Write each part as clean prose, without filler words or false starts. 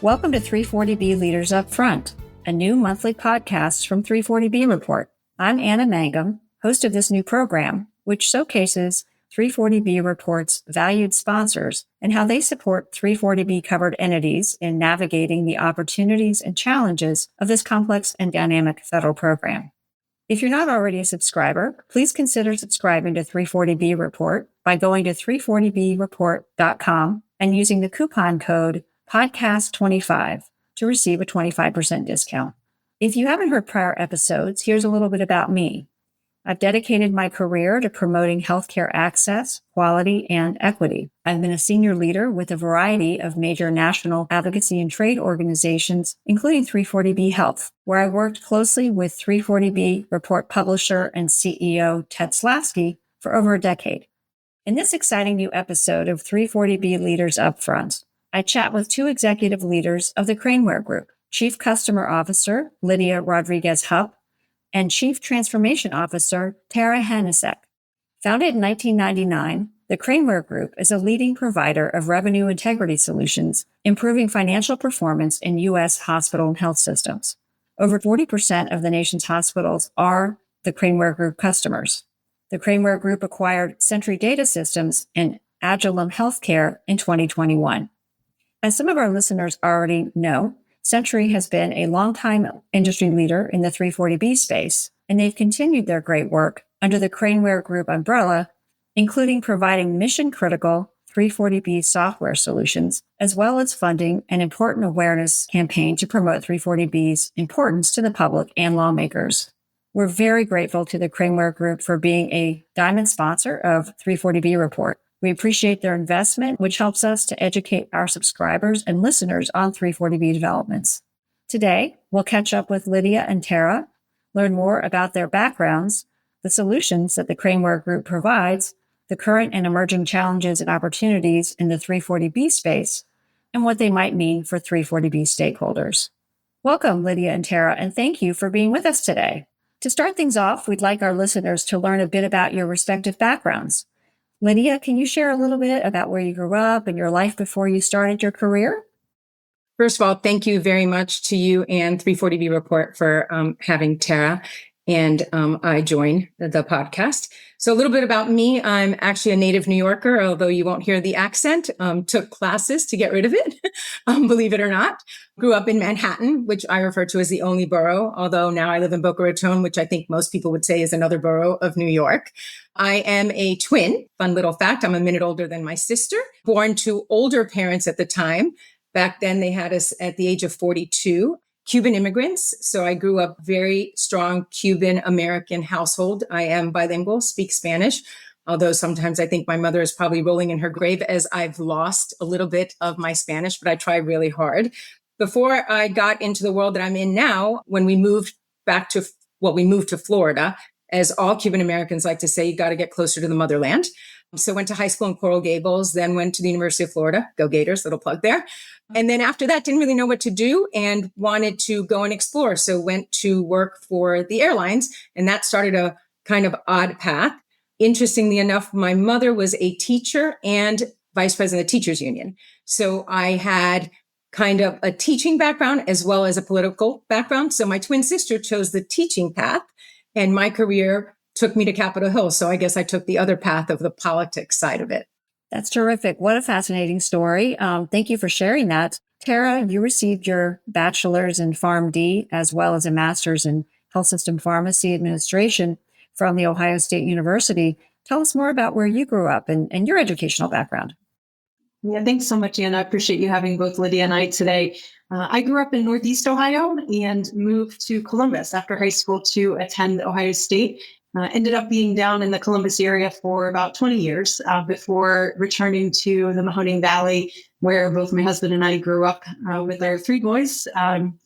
Welcome to 340B Leaders Upfront, a new monthly podcast from 340B Report. I'm Anna Mangum, host of this new program, which showcases 340B Report's valued sponsors and how they support 340B covered entities in navigating the opportunities and challenges of this complex and dynamic federal program. If you're not already a subscriber, please consider subscribing to 340B Report by going to 340breport.com and using the coupon code podcast25 to receive a 25% discount. If you haven't heard prior episodes, here's a little bit about me. I've dedicated my career to promoting healthcare access, quality, and equity. I've been a senior leader with a variety of major national advocacy and trade organizations, including 340B Health, where I worked closely with 340B Report publisher and CEO Ted Slavsky for over a decade. In this exciting new episode of 340B Leaders Upfront, I chat with two executive leaders of the Craneware Group, Chief Customer Officer Lidia Rodriguez-Hupp and Chief Transformation Officer Tara Hanuscak. Founded in 1999, the Craneware Group is a leading provider of revenue integrity solutions, improving financial performance in U.S. hospital and health systems. Over 40% of the nation's hospitals are the Craneware Group customers. The Craneware Group acquired Sentry Data Systems and Agilum Healthcare in 2021. As some of our listeners already know, Sentry has been a longtime industry leader in the 340B space, and they've continued their great work under the Craneware Group umbrella, including providing mission-critical 340B software solutions, as well as funding an important awareness campaign to promote 340B's importance to the public and lawmakers. We're very grateful to the Craneware Group for being a diamond sponsor of 340B Report. We appreciate their investment, which helps us to educate our subscribers and listeners on 340B developments. Today, we'll catch up with Lidia and Tara, learn more about their backgrounds, the solutions that the Craneware Group provides, the current and emerging challenges and opportunities in the 340B space, and what they might mean for 340B stakeholders. Welcome, Lidia and Tara, and thank you for being with us today. To start things off, we'd like our listeners to learn a bit about your respective backgrounds. Lidia, can you share a little bit about where you grew up and your life before you started your career? First of all, thank you very much to you and 340B Report for having Tara and I join the podcast. So a little bit about me. I'm actually a native New Yorker, although you won't hear the accent. Took classes to get rid of it, believe it or not. Grew up in Manhattan, which I refer to as the only borough, although now I live in Boca Raton, which I think most people would say is another borough of New York. I am a twin. Fun little fact, I'm a minute older than my sister, born to older parents at the time. Back then, they had us at the age of 42. Cuban immigrants. So I grew up very strong Cuban American household. I am bilingual, speak Spanish, although sometimes I think my mother is probably rolling in her grave as I've lost a little bit of my Spanish, but I try really hard. Before I got into the world that I'm in now, when we moved we moved to Florida, as all Cuban Americans like to say, you got to get closer to the motherland. So went to high school in Coral Gables, then went to the University of Florida, go Gators, little plug there. And then after that, didn't really know what to do and wanted to go and explore. So went to work for the airlines, and that started a kind of odd path. Interestingly enough, my mother was a teacher and vice president of the Teachers Union. So I had kind of a teaching background as well as a political background. So my twin sister chose the teaching path, and my career took me to Capitol Hill. So I guess I took the other path of the politics side of it. That's terrific. What a fascinating story. Thank you for sharing that. Tara, you received your bachelor's in PharmD as well as a master's in health system pharmacy administration from the Ohio State University. Tell us more about where you grew up and your educational background. Yeah, thanks so much, Anna. I appreciate you having both Lidia and I today. I grew up in Northeast Ohio and moved to Columbus after high school to attend Ohio State. Ended up being down in the Columbus area for about 20 years before returning to the Mahoning Valley, where both my husband and I grew up with our three boys,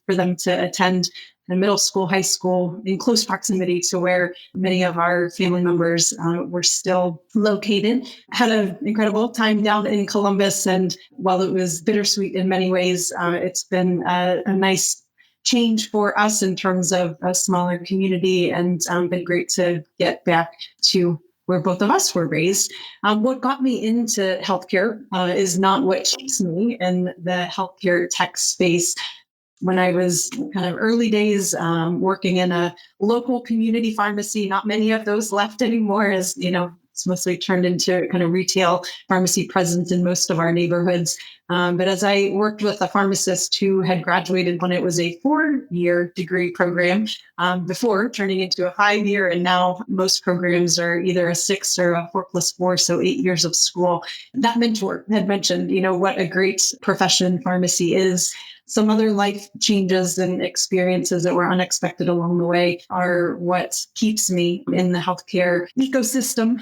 for them to attend middle school, high school, in close proximity to where many of our family members were still located. Had an incredible time down in Columbus, and while it was bittersweet in many ways, it's been a nice change for us in terms of a smaller community, and been great to get back to where both of us were raised. What got me into healthcare is not what keeps me in the healthcare tech space. When I was kind of early days working in a local community pharmacy, not many of those left anymore, as it's mostly turned into kind of retail pharmacy presence in most of our neighborhoods. But as I worked with a pharmacist who had graduated when it was a 4-year degree program, before turning into a 5-year, and now most programs are either a 6 or a 4+4, so 8 years of school. That mentor had mentioned, what a great profession pharmacy is. Some other life changes and experiences that were unexpected along the way are what keeps me in the healthcare ecosystem,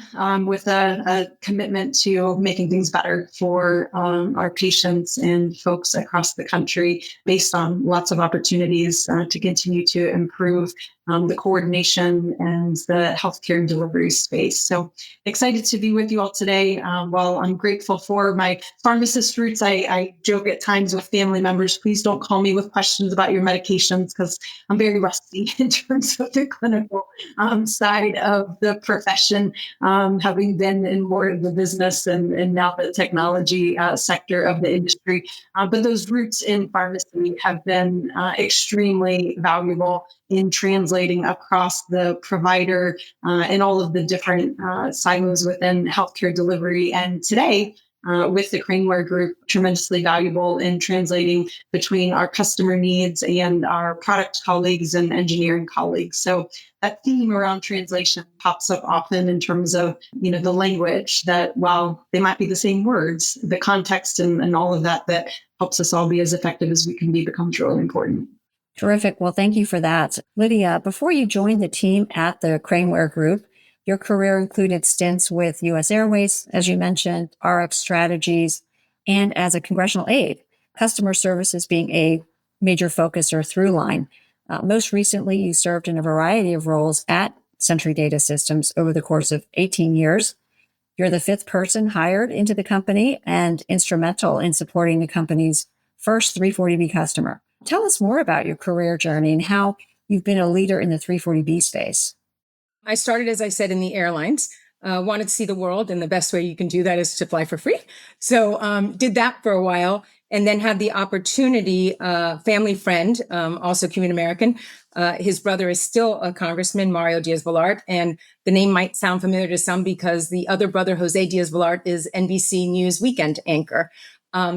with a commitment to making things better for our patients and folks across the country, based on lots of opportunities to continue to improve the coordination and the healthcare delivery space. So excited to be with you all today. While I'm grateful for my pharmacist roots, I joke at times with family members, please don't call me with questions about your medications, because I'm very rusty in terms of the clinical side of the profession, having been in more of the business and now the technology sector of the industry. But those roots in pharmacy have been extremely valuable in translating across the provider and all of the different silos within healthcare delivery. And today, with the Craneware Group, tremendously valuable in translating between our customer needs and our product colleagues and engineering colleagues. So that theme around translation pops up often in terms of, the language, that while they might be the same words, the context and all of that helps us all be as effective as we can be becomes really important. Terrific. Well, thank you for that. Lydia, before you joined the team at the Craneware Group, your career included stints with U.S. Airways, as you mentioned, RX Strategies, and as a congressional aide, customer services being a major focus or through line. Most recently, you served in a variety of roles at Century Data Systems over the course of 18 years. You're the 5th person hired into the company and instrumental in supporting the company's first 340B customer. Tell us more about your career journey and how you've been a leader in the 340B space. I started, as I said, in the airlines, wanted to see the world, and the best way you can do that is to fly for free. So did that for a while, and then had the opportunity, family friend, also Cuban American, his brother is still a congressman, Mario Diaz-Balart, and the name might sound familiar to some because the other brother, Jose Diaz-Balart, is NBC News weekend anchor.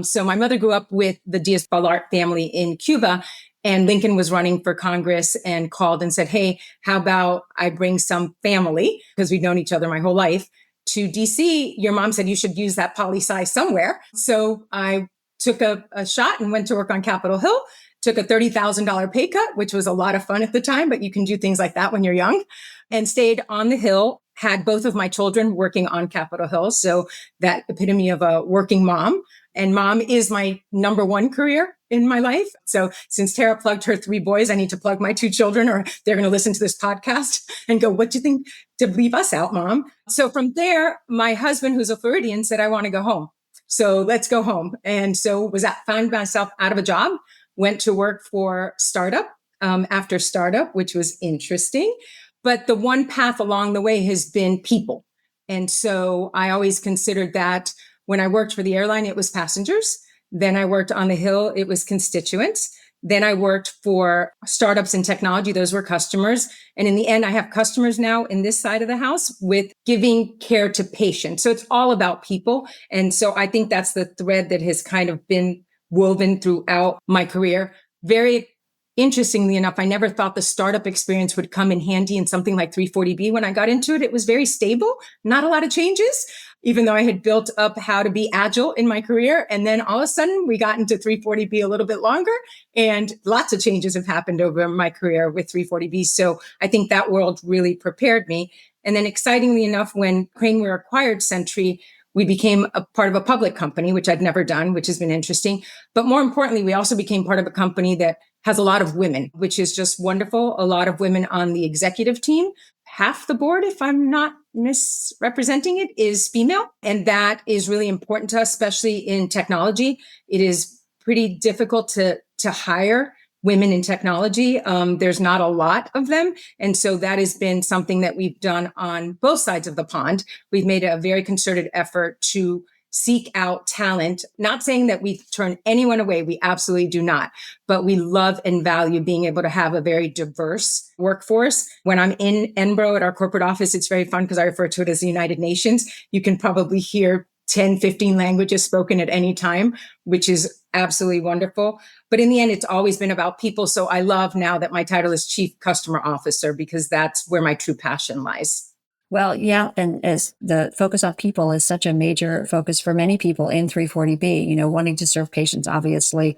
So my mother grew up with the Diaz-Balart family in Cuba, and Lincoln was running for Congress and called and said, hey, how about I bring some family, because we've known each other my whole life, to DC. Your mom said you should use that poli-sci somewhere. So I took a shot and went to work on Capitol Hill, took a $30,000 pay cut, which was a lot of fun at the time, but you can do things like that when you're young, and stayed on the Hill, had both of my children working on Capitol Hill. So that epitome of a working mom. And mom is my number one career in my life. So since Tara plugged her 3 boys, I need to plug my 2 children, or they're going to listen to this podcast and go, what do you think to leave us out, Mom? So from there, my husband, who's a Floridian, said, I want to go home. So let's go home. And so found myself out of a job, went to work for startup after startup, which was interesting. But the one path along the way has been people. And so I always considered that when I worked for the airline, it was passengers. Then I worked on the Hill, it was constituents. Then I worked for startups in technology. Those were customers. And in the end, I have customers now in this side of the house with giving care to patients. So it's all about people. And so I think that's the thread that has kind of been woven throughout my career. Very interestingly enough, I never thought the startup experience would come in handy in something like 340B. When I got into it, it was very stable, not a lot of changes, even though I had built up how to be agile in my career. And then all of a sudden we got into 340B a little bit longer, and lots of changes have happened over my career with 340B. So I think that world really prepared me. And then excitingly enough, when Craneware acquired Century, we became a part of a public company, which I'd never done, which has been interesting. But more importantly, we also became part of a company that has a lot of women, which is just wonderful. A lot of women on the executive team. Half the board, if I'm not misrepresenting it, is female. And that is really important to us, especially in technology. It is pretty difficult to hire women in technology. There's not a lot of them. And so that has been something that we've done on both sides of the pond. We've made a very concerted effort to seek out talent, not saying that we turn anyone away. We absolutely do not, but we love and value being able to have a very diverse workforce. When I'm in Edinburgh at our corporate office, it's very fun because I refer to it as the United Nations. You can probably hear 10, 15 languages spoken at any time, which is absolutely wonderful. But in the end, it's always been about people. So I love now that my title is Chief Customer Officer because that's where my true passion lies. Well, yeah, and as the focus on people is such a major focus for many people in 340B, wanting to serve patients, obviously.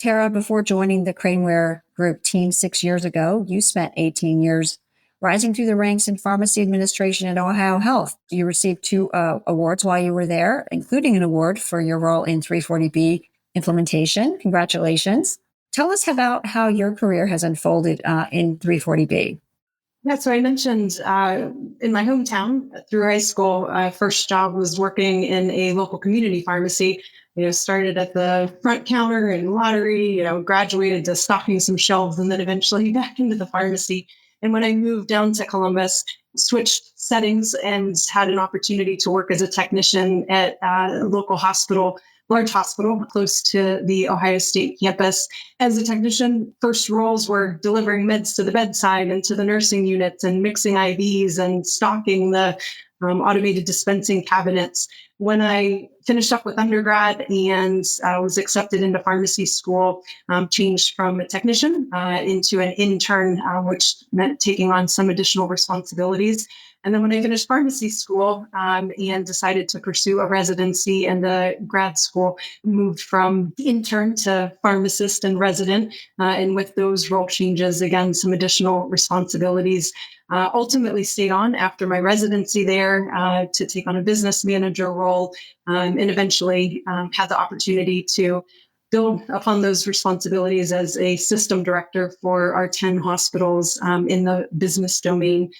Tara, before joining the Craneware Group team 6 years ago, you spent 18 years rising through the ranks in pharmacy administration at OhioHealth. You received 2 awards while you were there, including an award for your role in 340B implementation. Congratulations. Tell us about how your career has unfolded in 340B. Yeah, so I mentioned in my hometown through high school, first job was working in a local community pharmacy. Started at the front counter in lottery, graduated to stocking some shelves and then eventually back into the pharmacy. And when I moved down to Columbus, switched settings and had an opportunity to work as a technician at a local hospital, large hospital close to the Ohio State campus. As a technician, first roles were delivering meds to the bedside and to the nursing units and mixing IVs and stocking the automated dispensing cabinets. When I finished up with undergrad and was accepted into pharmacy school, changed from a technician into an intern, which meant taking on some additional responsibilities. And then when I finished pharmacy school and decided to pursue a residency and a grad school, moved from intern to pharmacist and resident. And with those role changes, again, some additional responsibilities. Ultimately stayed on after my residency there to take on a business manager role and eventually had the opportunity to build upon those responsibilities as a system director for our 10 hospitals in the business domain.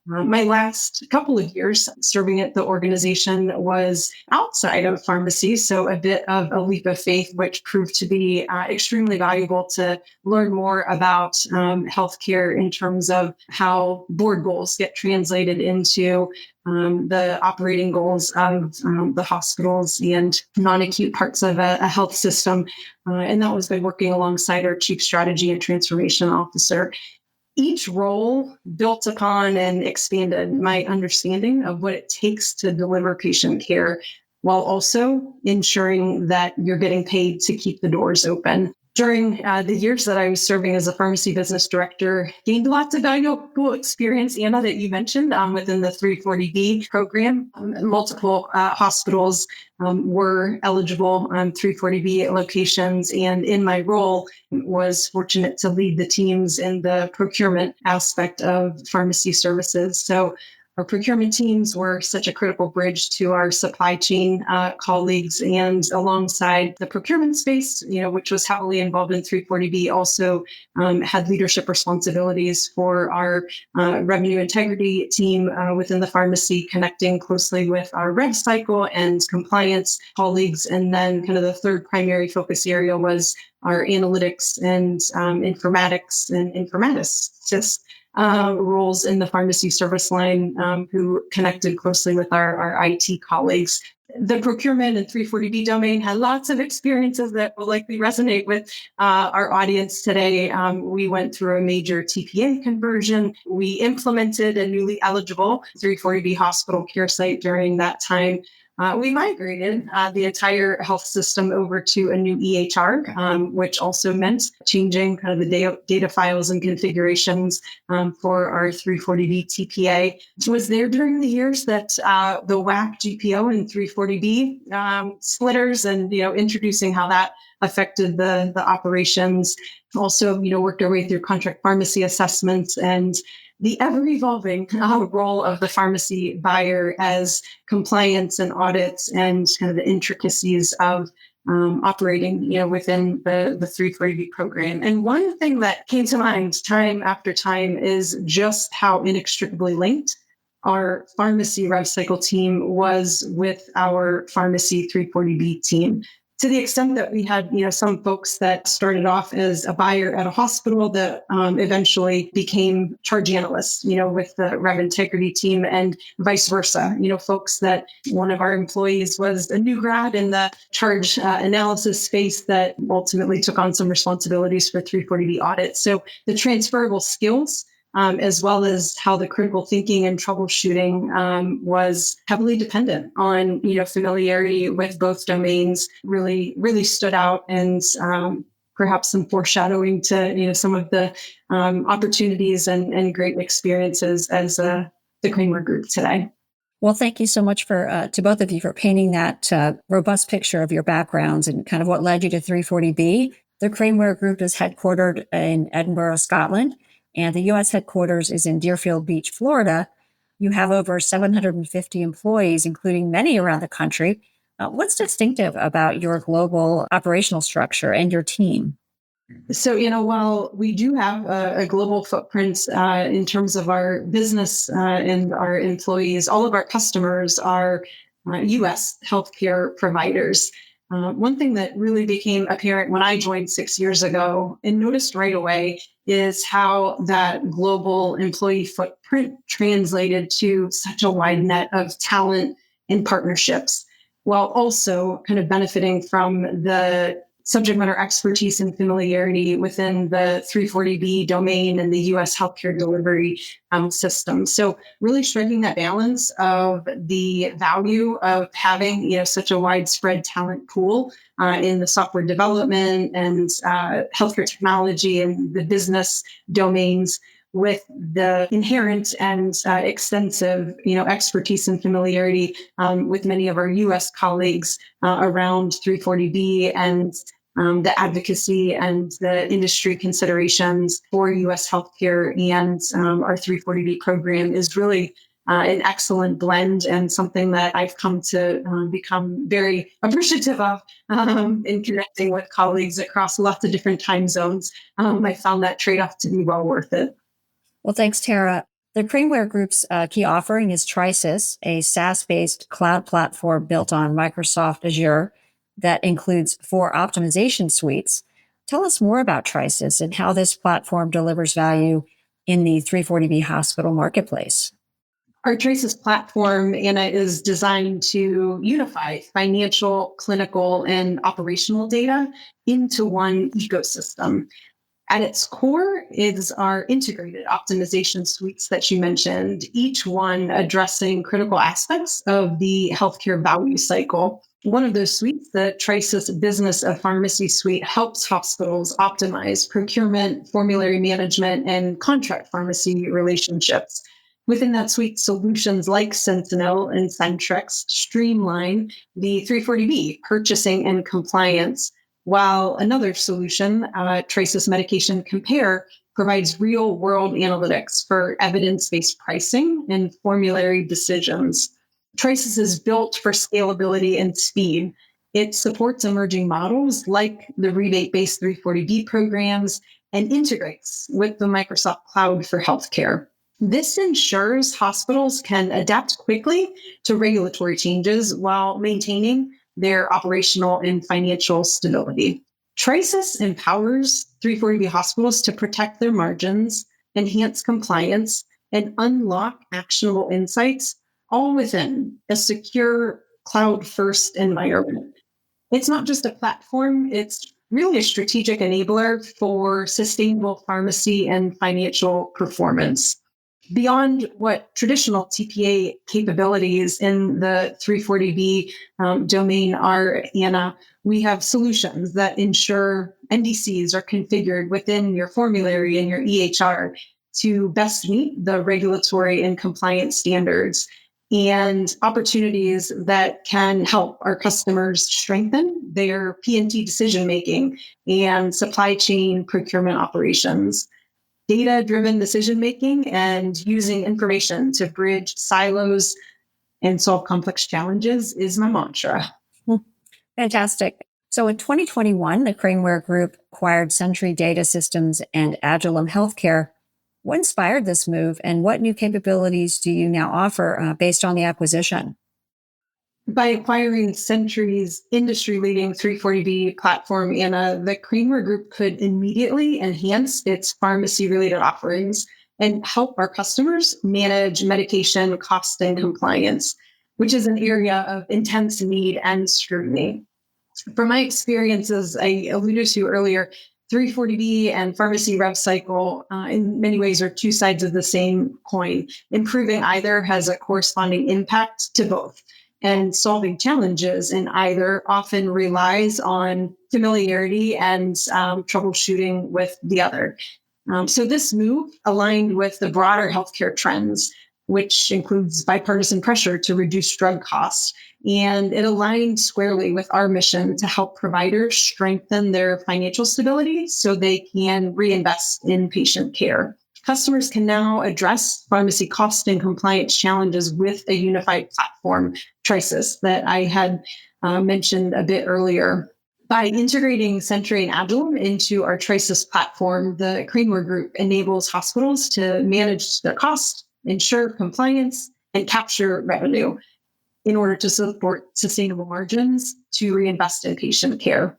My last couple of years serving at the organization was outside of pharmacy, so a bit of a leap of faith, which proved to be extremely valuable to learn more about healthcare in terms of how board goals get translated into the operating goals of the hospitals and non-acute parts of a health system. And that was by working alongside our chief strategy and transformation officer. Each role built upon and expanded my understanding of what it takes to deliver patient care while also ensuring that you're getting paid to keep the doors open. During the years that I was serving as a pharmacy business director, gained lots of valuable experience, Anna, that you mentioned within the 340B program. Multiple hospitals were eligible 340B locations, and in my role, was fortunate to lead the teams in the procurement aspect of pharmacy services. So our procurement teams were such a critical bridge to our supply chain colleagues, and alongside the procurement space, which was heavily involved in 340B, also had leadership responsibilities for our revenue integrity team within the pharmacy, connecting closely with our rev cycle and compliance colleagues. And then kind of the third primary focus area was our analytics and informatics and informaticists. Roles in the pharmacy service line who connected closely with our IT colleagues. The procurement and 340B domain had lots of experiences that will likely resonate with our audience today. We went through a major TPA conversion. We implemented a newly eligible 340B hospital care site during that time. We migrated the entire health system over to a new EHR, which also meant changing kind of the data files and configurations for our 340B TPA. It was there during the years that the WAC GPO and 340B splitters and, introducing how that affected the operations. Also, worked our way through contract pharmacy assessments and the ever-evolving role of the pharmacy buyer as compliance and audits and kind of the intricacies of operating, within the 340B program. And one thing that came to mind time after time is just how inextricably linked our pharmacy rev cycle team was with our pharmacy 340B team. to the extent that we had, some folks that started off as a buyer at a hospital that eventually became charge analysts, with the Rev Integrity team, and vice versa. Folks that one of our employees was a new grad in the charge analysis space that ultimately took on some responsibilities for 340B audits. So the transferable skills, as well as how the critical thinking and troubleshooting was heavily dependent on, familiarity with both domains, really stood out, and perhaps some foreshadowing to, some of the opportunities and great experiences as the Craneware Group today. Well, thank you so much to both of you for painting that robust picture of your backgrounds and kind of what led you to 340B. The Craneware Group is headquartered in Edinburgh, Scotland, and the U.S. headquarters is in Deerfield Beach, Florida. You have over 750 employees, including many around the country. What's distinctive about your global operational structure and your team? So, while we do have a global footprint in terms of our business and our employees, all of our customers are U.S. healthcare providers. One thing that really became apparent when I joined 6 years ago and noticed right away is how that global employee footprint translated to such a wide net of talent and partnerships, while also kind of benefiting from the subject matter expertise and familiarity within the 340B domain and the U.S. healthcare delivery system. So really striking that balance of the value of having, such a widespread talent pool in the software development and healthcare technology and the business domains, with the inherent and extensive, expertise and familiarity with many of our U.S. colleagues around 340B and the advocacy and the industry considerations for U.S. healthcare and our 340B program is really an excellent blend, and something that I've come to become very appreciative of in connecting with colleagues across lots of different time zones. I found that trade-off to be well worth it. Well, thanks, Tara. The Craneware Group's key offering is Trisys, a SaaS-based cloud platform built on Microsoft Azure that includes 4 optimization suites. Tell us more about Trisys and how this platform delivers value in the 340B hospital marketplace. Our Trisys platform, Anna, is designed to unify financial, clinical, and operational data into one ecosystem. At its core is our integrated optimization suites that you mentioned, each one addressing critical aspects of the healthcare value cycle. One of those suites, the Trisys Business of Pharmacy suite, helps hospitals optimize procurement, formulary management, and contract pharmacy relationships. Within that suite, solutions like Sentinel and Centrix streamline the 340B purchasing and compliance, while another solution, Trisys Medication Compare, provides real-world analytics for evidence-based pricing and formulary decisions. Trisys is built for scalability and speed. It supports emerging models like the rebate-based 340B programs and integrates with the Microsoft Cloud for healthcare. This ensures hospitals can adapt quickly to regulatory changes while maintaining their operational and financial stability. Trisys empowers 340B hospitals to protect their margins, enhance compliance, and unlock actionable insights, all within a secure cloud-first environment. It's not just a platform, it's really a strategic enabler for sustainable pharmacy and financial performance. Beyond what traditional TPA capabilities in the 340B domain are, Anna, we have solutions that ensure NDCs are configured within your formulary and your EHR to best meet the regulatory and compliance standards, and opportunities that can help our customers strengthen their P&T decision-making and supply chain procurement operations. Data-driven decision-making and using information to bridge silos and solve complex challenges is my mantra. Fantastic. So in 2021, the Craneware Group acquired Sentry Data Systems and Agilum Healthcare. What inspired this move, and what new capabilities do you now offer based on the acquisition? By acquiring Century's industry-leading 340B platform, Anna, the Craneware Group could immediately enhance its pharmacy-related offerings and help our customers manage medication cost and compliance, which is an area of intense need and scrutiny. From my experiences, I alluded to earlier, 340B and pharmacy rev cycle in many ways are two sides of the same coin. Improving either has a corresponding impact to both. And solving challenges in either often relies on familiarity and troubleshooting with the other. So this move aligned with the broader healthcare trends, which includes bipartisan pressure to reduce drug costs. And it aligned squarely with our mission to help providers strengthen their financial stability so they can reinvest in patient care. Customers can now address pharmacy cost and compliance challenges with a unified platform, Trisis, that I had mentioned a bit earlier. By integrating Century and Agilum into our Trisis platform, the Craneware Group enables hospitals to manage their costs, ensure compliance, and capture revenue in order to support sustainable margins to reinvest in patient care.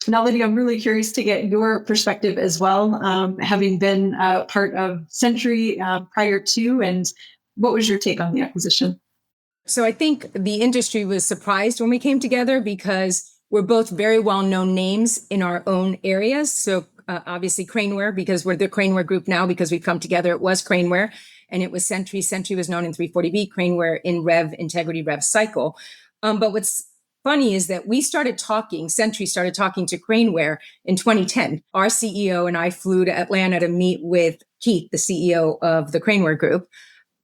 Now, Lidia, I'm really curious to get your perspective as well, having been part of Century prior to, and what was your take on the acquisition? So I think the industry was surprised when we came together because we're both very well-known names in our own areas. So obviously Craneware, because we're the Craneware Group now, because we've come together, it was Craneware, and it was Century. Century was known in 340B, Craneware in Rev Integrity Rev Cycle. But what's funny is that Century started talking to Craneware in 2010. Our CEO and I flew to Atlanta to meet with Keith, the CEO of the Craneware Group,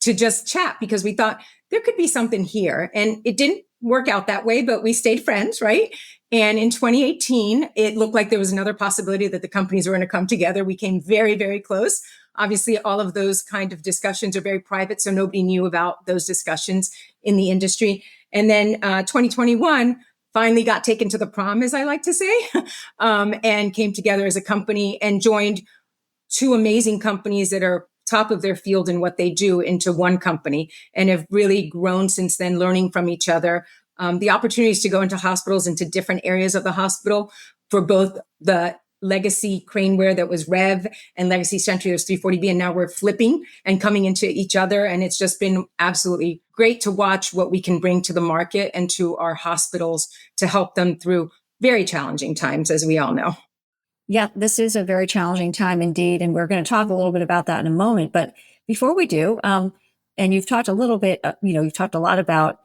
to just chat because we thought there could be something here. And it didn't work out that way, but we stayed friends, right? And in 2018, it looked like there was another possibility that the companies were going to come together. We came very, very close. Obviously, all of those kind of discussions are very private, so nobody knew about those discussions in the industry. And then 2021 finally got taken to the prom, as I like to say, and came together as a company and joined two amazing companies that are top of their field in what they do into one company and have really grown since then, learning from each other. The opportunities to go into hospitals, into different areas of the hospital for both the legacy Craneware that was Rev and legacy Century that was 340B. And now we're flipping and coming into each other. And it's just been absolutely great to watch what we can bring to the market and to our hospitals to help them through very challenging times, as we all know. Yeah, this is a very challenging time indeed. And we're going to talk a little bit about that in a moment. But before we do, and you've talked a little bit, you've talked a lot about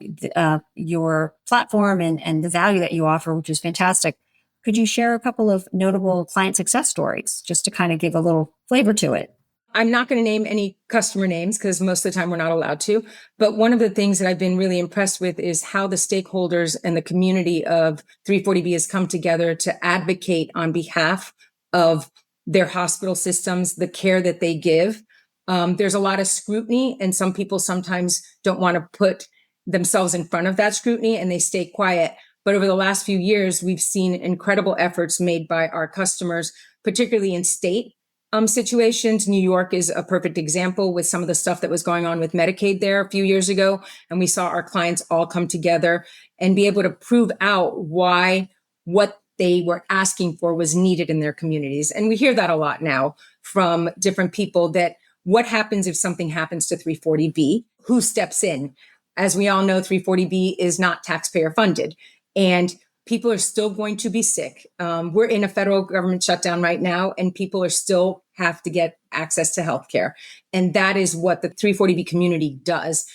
your platform and the value that you offer, which is fantastic. Could you share a couple of notable client success stories just to kind of give a little flavor to it? I'm not going to name any customer names because most of the time we're not allowed to. But one of the things that I've been really impressed with is how the stakeholders and the community of 340B has come together to advocate on behalf of their hospital systems, the care that they give. There's a lot of scrutiny, and some people sometimes don't want to put themselves in front of that scrutiny and they stay quiet. But over the last few years, we've seen incredible efforts made by our customers, particularly in state situations. New York is a perfect example with some of the stuff that was going on with Medicaid there a few years ago. And we saw our clients all come together and be able to prove out why what they were asking for was needed in their communities. And we hear that a lot now from different people, that what happens if something happens to 340B? Who steps in? As we all know, 340B is not taxpayer funded. And people are still going to be sick. We're in a federal government shutdown right now, and people are still have to get access to healthcare. And that is what the 340B community does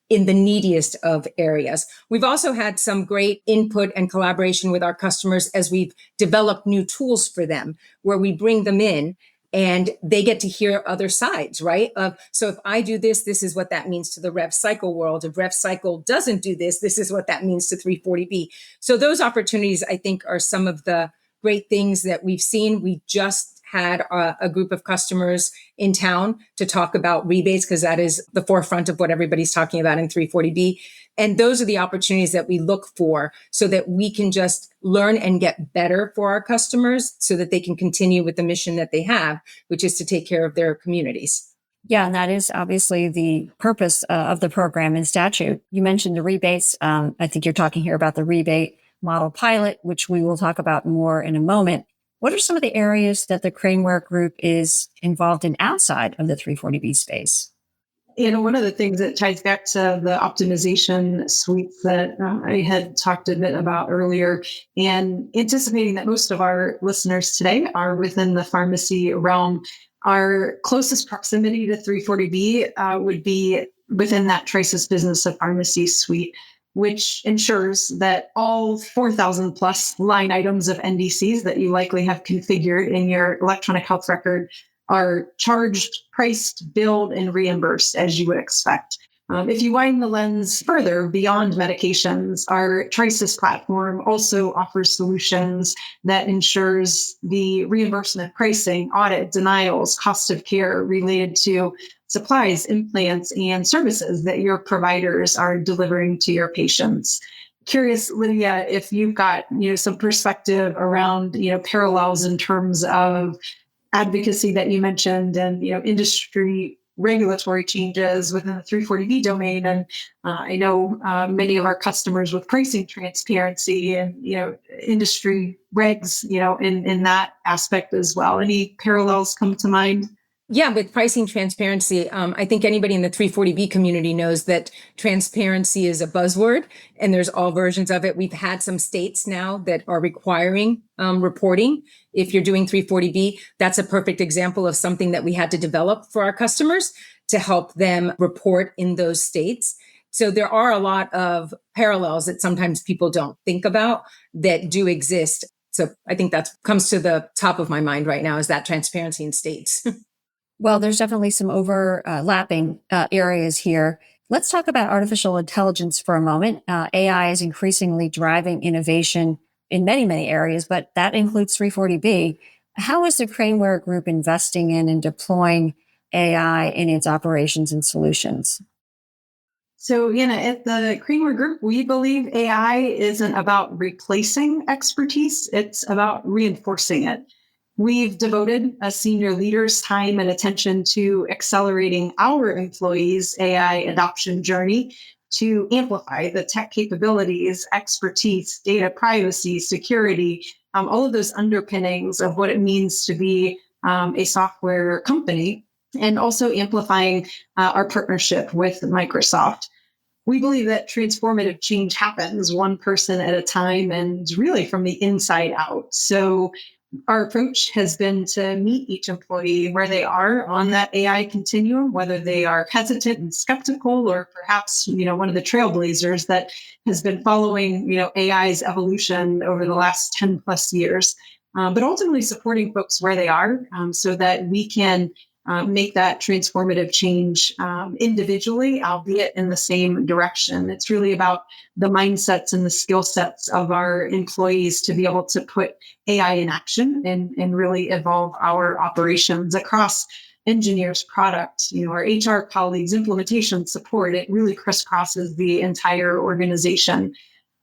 in the neediest of areas. We've also had some great input and collaboration with our customers as we've developed new tools for them, where we bring them in and they get to hear other sides, right? So if I do this, this is what that means to the Rev Cycle world. If Rev Cycle doesn't do this, this is what that means to 340B. So those opportunities, I think, are some of the great things that we've seen. We just had a group of customers in town to talk about rebates, because that is the forefront of what everybody's talking about in 340B. And those are the opportunities that we look for so that we can just learn and get better for our customers so that they can continue with the mission that they have, which is to take care of their communities. Yeah, and that is obviously the purpose of the program in statute. You mentioned the rebates. I think you're talking here about the rebate model pilot, which we will talk about more in a moment. What are some of the areas that the Craneware Group is involved in outside of the 340B space? One of the things that ties back to the optimization suites that I had talked a bit about earlier, and anticipating that most of our listeners today are within the pharmacy realm, our closest proximity to 340B would be within that Trices Business of Pharmacy suite, which ensures that all 4,000 plus line items of NDCs that you likely have configured in your electronic health record are charged, priced, billed, and reimbursed as you would expect. If you widen the lens further beyond medications, our Trices platform also offers solutions that ensures the reimbursement pricing, audit, denials, cost of care related to supplies, implants, and services that your providers are delivering to your patients. Curious, Lidia, if you've got some perspective around parallels in terms of advocacy that you mentioned and industry regulatory changes within the 340B domain. And I know many of our customers with pricing transparency and industry regs in that aspect as well. Any parallels come to mind? Yeah, with pricing transparency, I think anybody in the 340B community knows that transparency is a buzzword, and there's all versions of it. We've had some states now that are requiring reporting. If you're doing 340B, that's a perfect example of something that we had to develop for our customers to help them report in those states. So there are a lot of parallels that sometimes people don't think about that do exist. So I think that comes to the top of my mind right now, is that transparency in states. Well, there's definitely some overlapping areas here. Let's talk about artificial intelligence for a moment. AI is increasingly driving innovation in many, many areas, but that includes 340B. How is the Craneware Group investing in and deploying AI in its operations and solutions? So, at the Craneware Group, we believe AI isn't about replacing expertise, it's about reinforcing it. We've devoted a senior leader's time and attention to accelerating our employees' AI adoption journey to amplify the tech capabilities, expertise, data privacy, security, all of those underpinnings of what it means to be a software company, and also amplifying our partnership with Microsoft. We believe that transformative change happens one person at a time and really from the inside out. So our approach has been to meet each employee where they are on that AI continuum, whether they are hesitant and skeptical, or perhaps, one of the trailblazers that has been following, AI's evolution over the last 10 plus years, but ultimately supporting folks where they are so that we can make that transformative change individually, albeit in the same direction. It's really about the mindsets and the skill sets of our employees to be able to put AI in action and really evolve our operations across engineers, product, our HR colleagues, implementation support. It really crisscrosses the entire organization.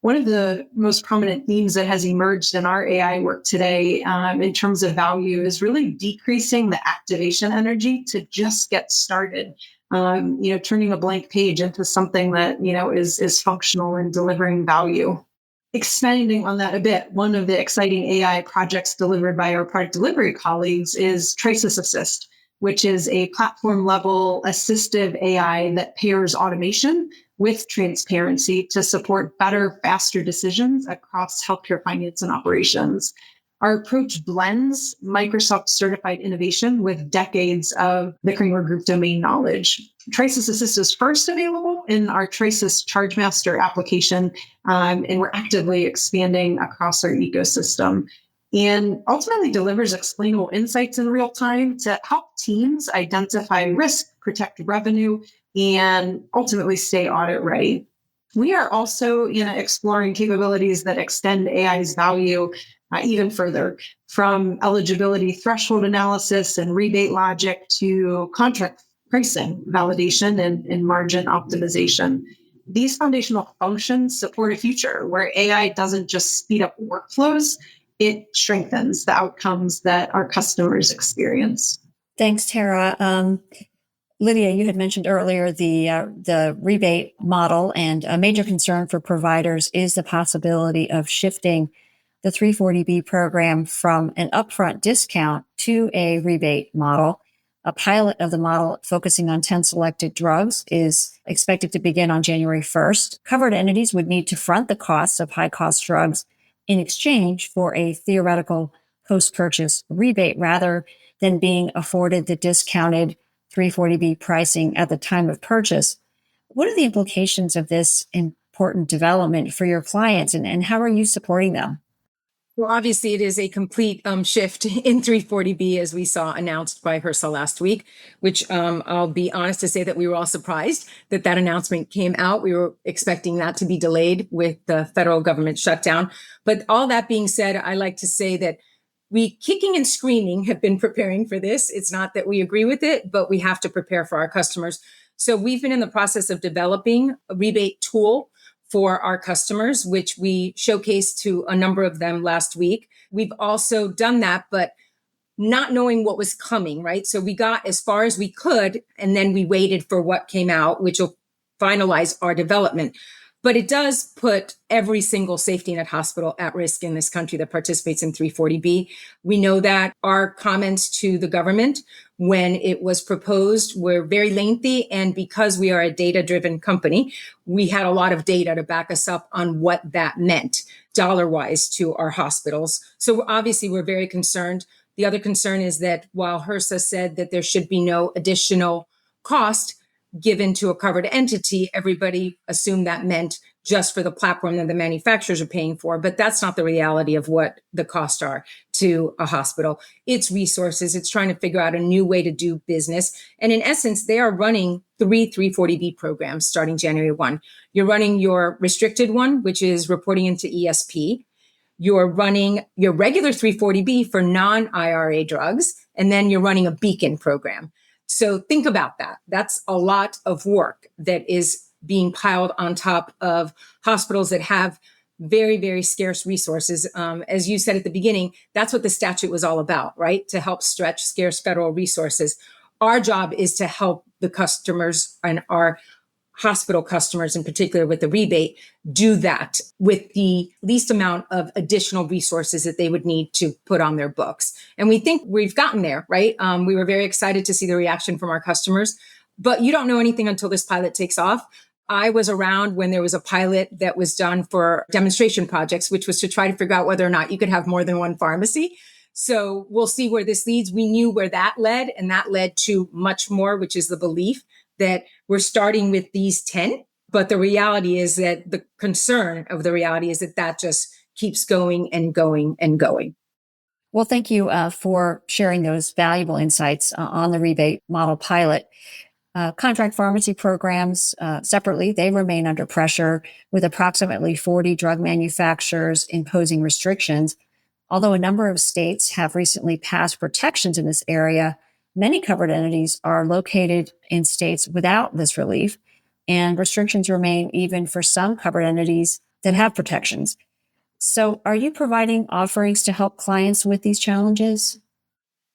One of the most prominent themes that has emerged in our AI work today in terms of value is really decreasing the activation energy to just get started. Turning a blank page into something that, is functional and delivering value. Expanding on that a bit, one of the exciting AI projects delivered by our product delivery colleagues is Trices Assist, which is a platform level assistive AI that pairs automation with transparency to support better, faster decisions across healthcare finance and operations. Our approach blends Microsoft certified innovation with decades of the Craneware Group domain knowledge. Trices Assist is first available in our Trices ChargeMaster application, and we're actively expanding across our ecosystem, and ultimately delivers explainable insights in real time to help teams identify risk, protect revenue, and ultimately stay audit ready. We are also exploring capabilities that extend AI's value even further, from eligibility threshold analysis and rebate logic to contract pricing validation and margin optimization. These foundational functions support a future where AI doesn't just speed up workflows, it strengthens the outcomes that our customers experience. Thanks, Tara. Lydia, you had mentioned earlier the rebate model, and a major concern for providers is the possibility of shifting the 340B program from an upfront discount to a rebate model. A pilot of the model focusing on 10 selected drugs is expected to begin on January 1st. Covered entities would need to front the costs of high-cost drugs in exchange for a theoretical post-purchase rebate rather than being afforded the discounted 340B pricing at the time of purchase. What are the implications of this important development for your clients, and how are you supporting them? Well, obviously, it is a complete shift in 340B, as we saw announced by HRSA last week, which I'll be honest to say that we were all surprised that that announcement came out. We were expecting that to be delayed with the federal government shutdown. But all that being said, I like to say that we, kicking and screaming, have been preparing for this. It's not that we agree with it, but we have to prepare for our customers. So we've been in the process of developing a rebate tool for our customers, which we showcased to a number of them last week. We've also done that, but not knowing what was coming, right? So we got as far as we could, and then we waited for what came out, which will finalize our development. But it does put every single safety net hospital at risk in this country that participates in 340B. We know that our comments to the government when it was proposed were very lengthy. And because we are a data-driven company, we had a lot of data to back us up on what that meant dollar-wise to our hospitals. So obviously, we're very concerned. The other concern is that while HRSA said that there should be no additional cost given to a covered entity, everybody assumed that meant just for the platform that the manufacturers are paying for. But that's not the reality of what the costs are to a hospital. It's resources. It's trying to figure out a new way to do business. And in essence, they are running 340B programs starting January 1. You're running your restricted one, which is reporting into ESP. You're running your regular 340B for non-IRA drugs, and then you're running a beacon program. So think about that. That's a lot of work that is being piled on top of hospitals that have very, very scarce resources. As you said at the beginning, that's what the statute was all about, right? To help stretch scarce federal resources. Our job is to help the customers and our hospital customers in particular with the rebate do that with the least amount of additional resources that they would need to put on their books. And we think we've gotten there, right? We were very excited to see the reaction from our customers, but you don't know anything until this pilot takes off. I was around when there was a pilot that was done for demonstration projects, which was to try to figure out whether or not you could have more than one pharmacy. So we'll see where this leads. We knew where that led, and that led to much more, which is the belief that we're starting with these 10. But the reality is that the concern of the reality is that that just keeps going and going and going. Well, thank you for sharing those valuable insights on the rebate model pilot. Contract pharmacy programs separately, they remain under pressure with approximately 40 drug manufacturers imposing restrictions. Although a number of states have recently passed protections in this area, many covered entities are located in states without this relief, and restrictions remain even for some covered entities that have protections. So are you providing offerings to help clients with these challenges?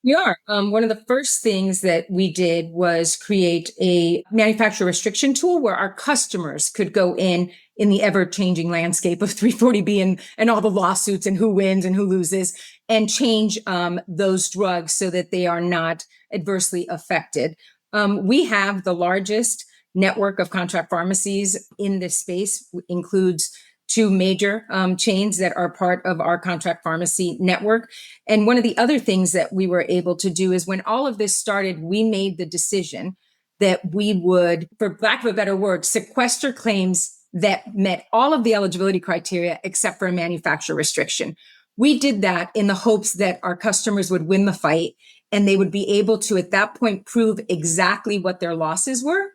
We are. One of the first things that we did was create a manufacturer restriction tool where our customers could go in the ever-changing landscape of 340B and all the lawsuits and who wins and who loses, and change those drugs so that they are not adversely affected. We have the largest network of contract pharmacies in this space, includes two major chains that are part of our contract pharmacy network. And one of the other things that we were able to do is when all of this started, we made the decision that we would, for lack of a better word, sequester claims that met all of the eligibility criteria except for a manufacturer restriction. We did that in the hopes that our customers would win the fight and they would be able to, at that point, prove exactly what their losses were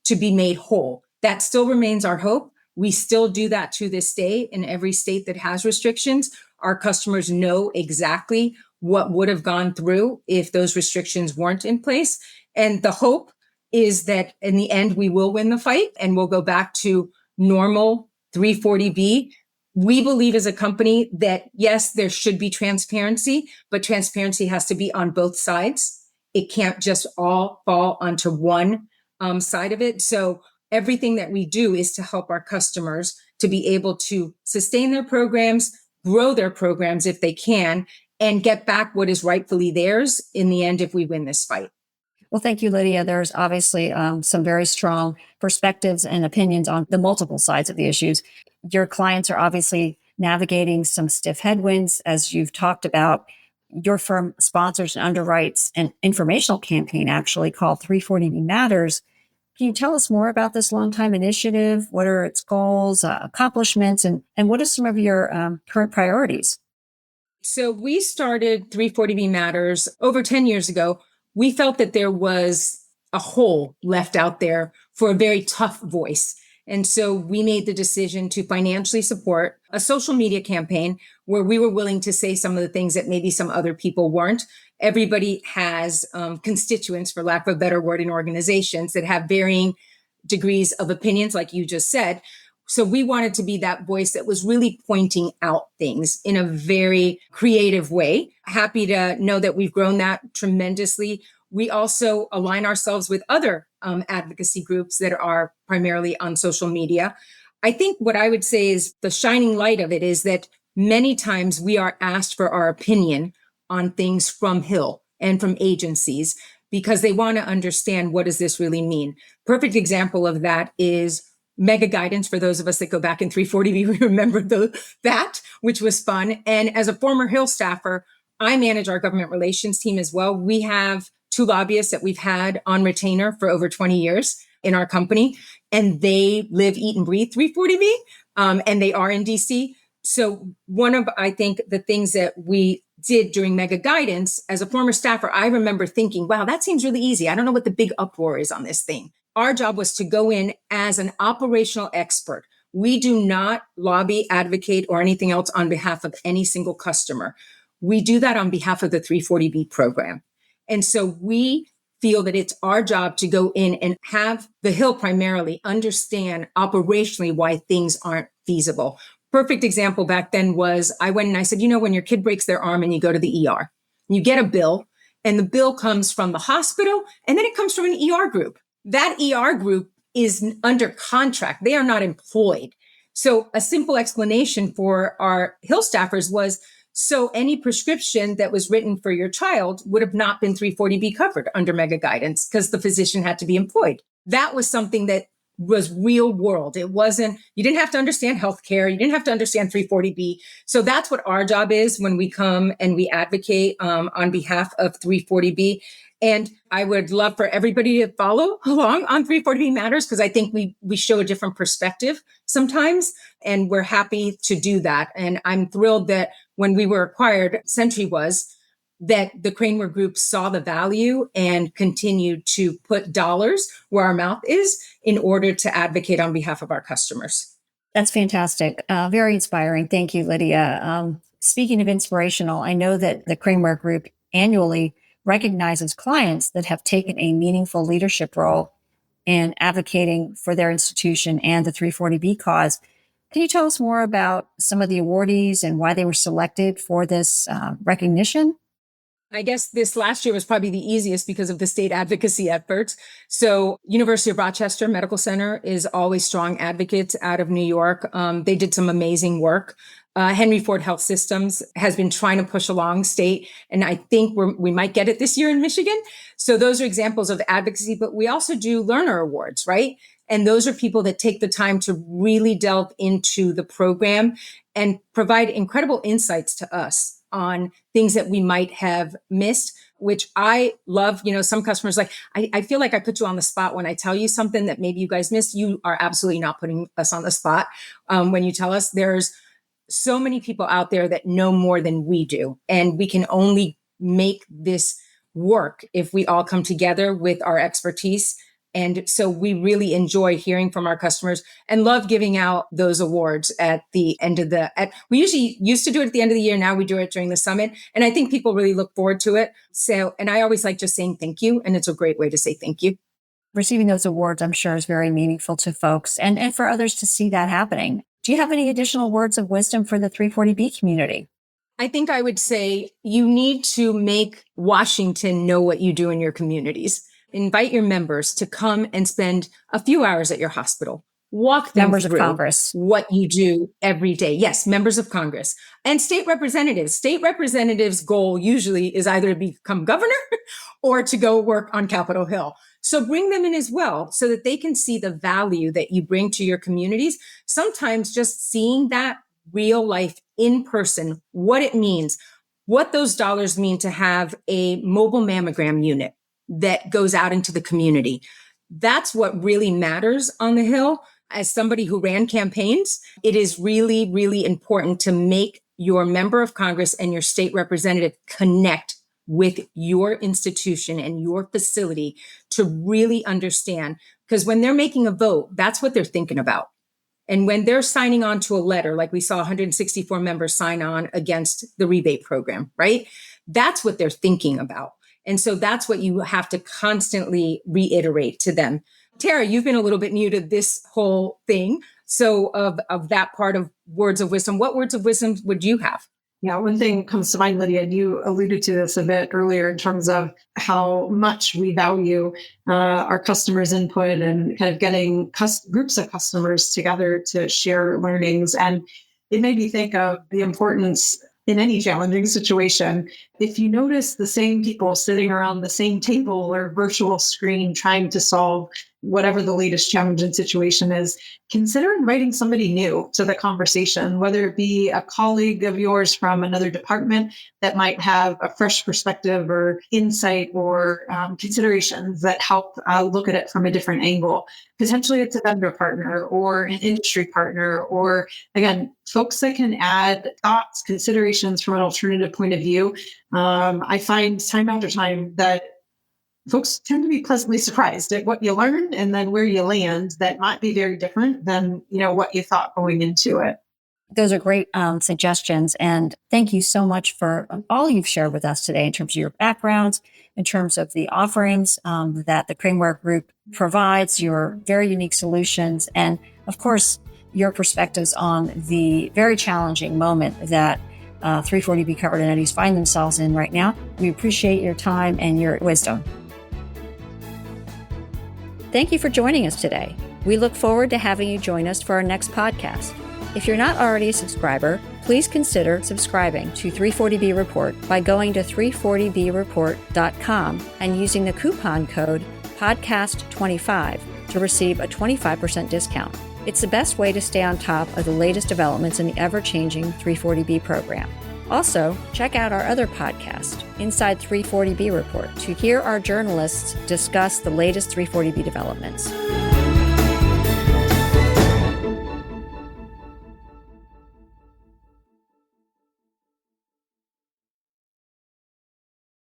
to be made whole. That still remains our hope. We still do that to this day in every state that has restrictions. Our customers know exactly what would have gone through if those restrictions weren't in place. And the hope is that in the end, we will win the fight and we'll go back to normal 340B. We believe as a company that, yes, there should be transparency, but transparency has to be on both sides. it can't just all fall onto one side of it. So everything that we do is to help our customers to be able to sustain their programs, grow their programs if they can, and get back what is rightfully theirs in the end if we win this fight. Well, thank you, Lidia. There's obviously some very strong perspectives and opinions on the multiple sides of the issues. Your clients are obviously navigating some stiff headwinds, as you've talked about. Your firm sponsors and underwrites an informational campaign actually called 340B Matters. Can you tell us more about this long-time initiative? What are its goals, accomplishments, and what are some of your current priorities? So we started 340B Matters over 10 years ago. We felt that there was a hole left out there for a very tough voice. And so we made the decision to financially support a social media campaign where we were willing to say some of the things that maybe some other people weren't. Everybody has constituents, for lack of a better word, in organizations that have varying degrees of opinions, like you just said. So we wanted to be that voice that was really pointing out things in a very creative way. Happy to know that we've grown that tremendously. We also align ourselves with other advocacy groups that are primarily on social media. I think what I would say is the shining light of it is that many times we are asked for our opinion on things from Hill and from agencies because they want to understand, what does this really mean? Perfect example of that is mega guidance. For those of us that go back in 340B, we remember that, which was fun. And as a former Hill staffer, I manage our government relations team as well. We have 2 lobbyists that we've had on retainer for over 20 years in our company, and they live, eat, and breathe 340B, and they are in DC. So one of, I think, the things that we did during mega guidance as a former staffer, I remember thinking, wow, that seems really easy. I don't know what the big uproar is on this thing. Our job was to go in as an operational expert. We do not lobby, advocate, or anything else on behalf of any single customer. We do that on behalf of the 340B program. And so we feel that it's our job to go in and have the Hill primarily understand operationally why things aren't feasible. Perfect example back then was I went and I said, when your kid breaks their arm and you go to the ER, you get a bill, and the bill comes from the hospital, and then it comes from an ER group. That ER group is under contract. They are not employed. So a simple explanation for our Hill staffers was, so any prescription that was written for your child would have not been 340B covered under mega guidance because the physician had to be employed. That was something that was real world. It wasn't, you didn't have to understand healthcare. You didn't have to understand 340B. So that's what our job is when we come and we advocate on behalf of 340B. And I would love for everybody to follow along on 340B Matters, because I think we show a different perspective sometimes, and we're happy to do that. And I'm thrilled that when we were acquired, Century was, that the Craneware Group saw the value and continued to put dollars where our mouth is in order to advocate on behalf of our customers. That's fantastic. Very inspiring. Thank you, Lidia. Speaking of inspirational, I know that the Craneware Group annually recognizes clients that have taken a meaningful leadership role in advocating for their institution and the 340B cause. Can you tell us more about some of the awardees and why they were selected for this recognition? I guess this last year was probably the easiest because of the state advocacy efforts. So University of Rochester Medical Center is always strong advocates out of New York. They did some amazing work. Henry Ford Health Systems has been trying to push along state, and I think we might get it this year in Michigan. So those are examples of advocacy, but we also do learner awards, right? And those are people that take the time to really delve into the program and provide incredible insights to us on things that we might have missed, which I love. Some customers I feel like I put you on the spot when I tell you something that maybe you guys missed. You are absolutely not putting us on the spot when you tell us. There's so many people out there that know more than we do, and we can only make this work if we all come together with our expertise. And so we really enjoy hearing from our customers and love giving out those awards at the end of we usually used to do it at the end of the year. Now we do it during the summit. And I think people really look forward to it. So, and I always like just saying thank you. And it's a great way to say thank you. Receiving those awards, I'm sure, is very meaningful to folks and for others to see that happening. Do you have any additional words of wisdom for the 340B community? I think I would say you need to make Washington know what you do in your communities. Invite your members to come and spend a few hours at your hospital. Walk them Members of through Congress. what you do every day. Yes, members of Congress and state representatives. State representatives' goal usually is either to become governor or to go work on Capitol Hill. So bring them in as well so that they can see the value that you bring to your communities. Sometimes just seeing that real life in person, what it means, what those dollars mean to have a mobile mammogram unit that goes out into the community. That's what really matters on the Hill. As somebody who ran campaigns, it is really, really important to make your member of Congress and your state representative connect with your institution and your facility to really understand. Because when they're making a vote, that's what they're thinking about. And when they're signing on to a letter, like we saw 164 members sign on against the rebate program, right? That's what they're thinking about. And so that's what you have to constantly reiterate to them. Tara, you've been a little bit new to this whole thing. So of that part of words of wisdom, what words of wisdom would you have? Yeah, one thing comes to mind, Lidia, and you alluded to this a bit earlier in terms of how much we value our customers' input and kind of getting groups of customers together to share learnings. And it made me think of the importance in any challenging situation. If you notice the same people sitting around the same table or virtual screen trying to solve whatever the latest challenge and situation is, consider inviting somebody new to the conversation, whether it be a colleague of yours from another department that might have a fresh perspective or insight or considerations that help look at it from a different angle. Potentially it's a vendor partner or an industry partner, or again, folks that can add thoughts, considerations from an alternative point of view. I find time after time that folks tend to be pleasantly surprised at what you learn and then where you land that might be very different than, what you thought going into it. Those are great suggestions. And thank you so much for all you've shared with us today in terms of your backgrounds, in terms of the offerings that the Craneware Group provides, your very unique solutions, and of course, your perspectives on the very challenging moment that 340B covered entities find themselves in right now. We appreciate your time and your wisdom. Thank you for joining us today. We look forward to having you join us for our next podcast. If you're not already a subscriber, please consider subscribing to 340B Report by going to 340breport.com and using the coupon code podcast25 to receive a 25% discount. It's the best way to stay on top of the latest developments in the ever-changing 340B program. Also, check out our other podcast, Inside 340B Report, to hear our journalists discuss the latest 340B developments.